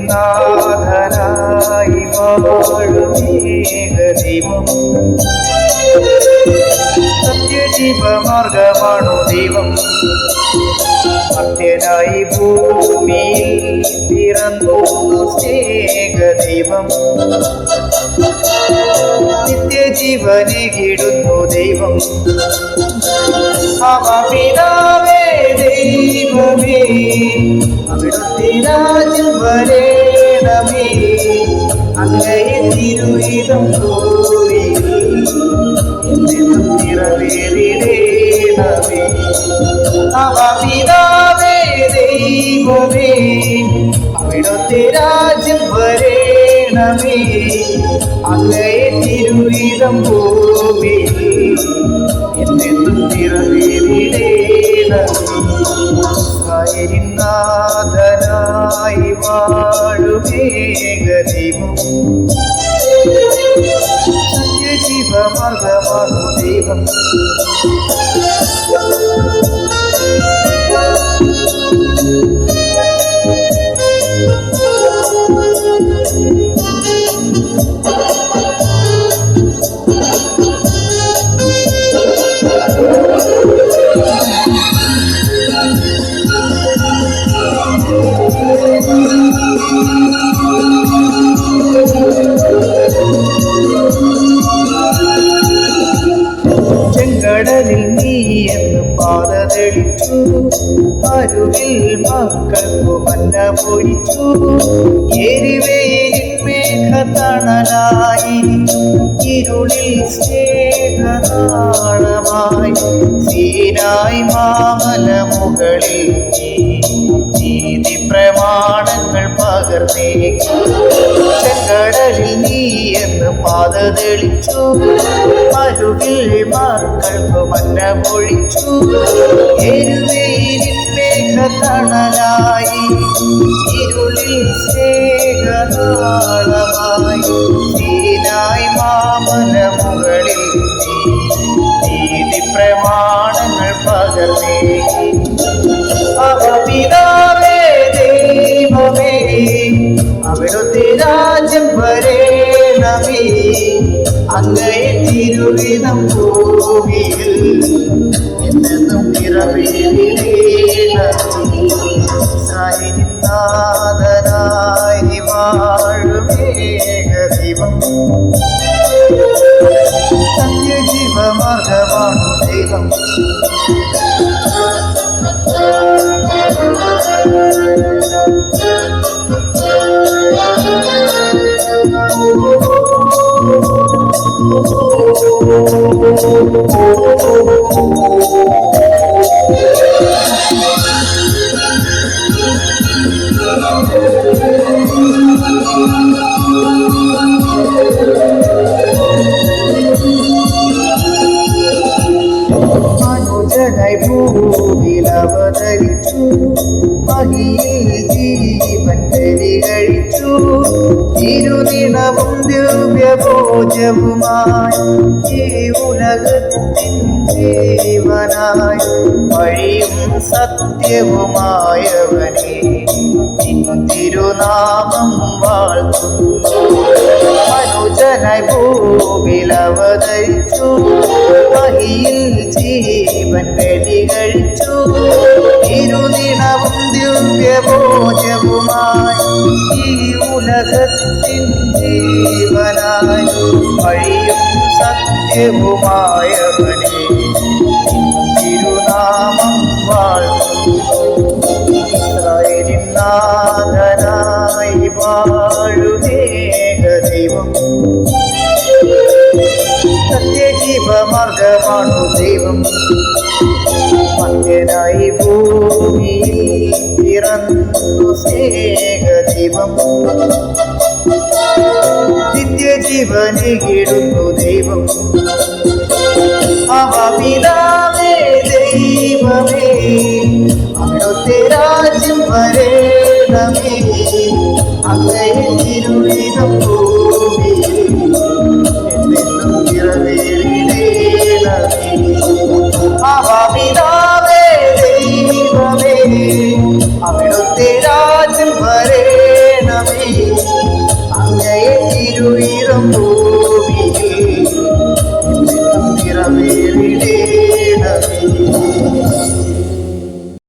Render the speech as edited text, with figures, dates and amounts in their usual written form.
നാഥനായി വാഴുമേഘദൈവം സത്യജീവമാർഗമാണു ദൈവം മർത്യനായി ഭൂമിയിൽ പിറന്നു സ്നേഹദൈവം നിത്യജീവനേകിടുന്നു ദൈവം പിതാവേ ദൈവമേ അവിടുത്തെ രാജ്യം വരേണമേ അങ്ങയെ തിരുഹിതം എന്നും നിറവേറിടേണമേ പിതാവേ ദൈവമേ അവിടുത്തെ രാജ്യം വരേണമേ അങ്ങയെ തിരുഹിതം എന്നെന്നും നിറവേറിടേണമേ നാഥനായി വാഴുമേഘദൈവം സത്യജീവമാർഗമാണു ദൈവം ചെങ്കടലിൽ നീ എന്ന് പാത തെളിച്ചു അരുവിൽ മക്കൾക്കു മന്ന പൊഴിച്ചു എരിവേലിൻ മേഘതണലായി ഇരുളിൽ സ്നേഹനാളമായി സീനായി മാമല മുകളിൽ നീതി പ്രമാണങ്ങൾ പകർന്നേക്കും ചെങ്കടലിൽ നീ എന്ന് പാത തെളിച്ചു അരുവിൽ മക്കൾക്കു മന്ന പൊഴിച്ചു എരുവേലിൻ മേഘതണലായി ഇരുളിൽ സ്നേഹനാളമായി സീനായി മാമല മുകളിൽ നീതി പ്രമാണങ്ങൾ പകർന്നേക്കും പിതാവേ ദൈവമേ അവിടുത്തെ രാജ്യം വരേണമേ അങ്ങയെ തിരുവിധം ഭൂമിയിൽ എന്നെന്നും നിറവേറിടേണമേ നാഥനായി വാഴുമേഘദൈവം സത്യജീവമാർഗമാണു ദൈവം മനുജനായി ഭൂമിയിൽ അവതരിച്ചു മഹിയിൽ ജീവൻ ബലി കഴിച്ചു തിരുദിനവും ദിവ്യഭോജവുമായി ഈ ഉലകത്തിൻ ജീവനായി വഴിയും സത്യവുമായവനെ തിരുനാമം വാഴ്ത്തുന്നു മനുജനായി ഭൂമിയിൽ അവതരിച്ചു മഹിയിൽ ജീവൻ ബലി കഴിച്ചു ഇരുദിനവും ദിവ്യഭോജവുമായി ഈ ഉലകത്തിൻ ജീവനായി വഴിയും സത്യവുമായവനെ തിരുനാമം ദൈവം മധ്യനായി ഭൂമിയിൽ പിറന്നു സ്നേഹദീപം നിത്യജീവനിടുന്നു ദൈവം പിതാവേ ദൈവമേ അവിടുത്തെ രാജ്യം വരേണമേ അങ്ങയെ തിരുവിധം